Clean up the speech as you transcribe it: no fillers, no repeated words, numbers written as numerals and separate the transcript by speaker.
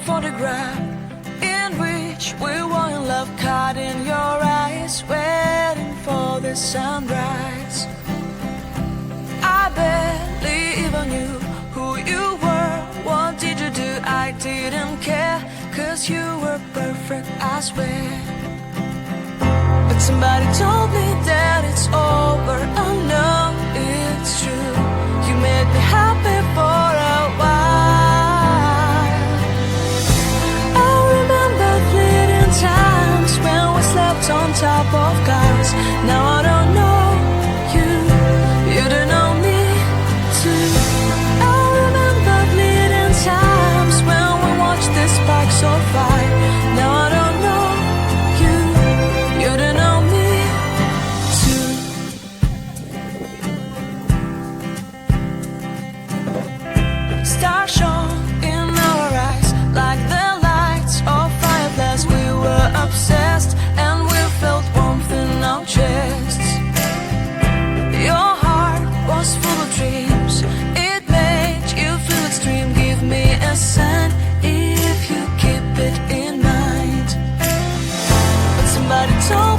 Speaker 1: photograph in which we were in love, caught in your eyes, waiting for the sunrise. I barely even knew who you were. What did you do? I didn't care, 'cause you were perfect, I swear. But somebody told me that it's over. Oh no, it's true. You made me happy for a while. I remember fleeting times when we slept on top of cars. Now I don't know you, you don't know me too. I remember fleeting times when we watched the sparks of fire. Now I don't know you, you don't know me too. Stars shone in our eyes like the lights of fireflies. We were obsessed and we felt warmth in our chests. Your heart was full of dreams, it made you feel extreme. Give me a sign if you keep it in mind. But somebody told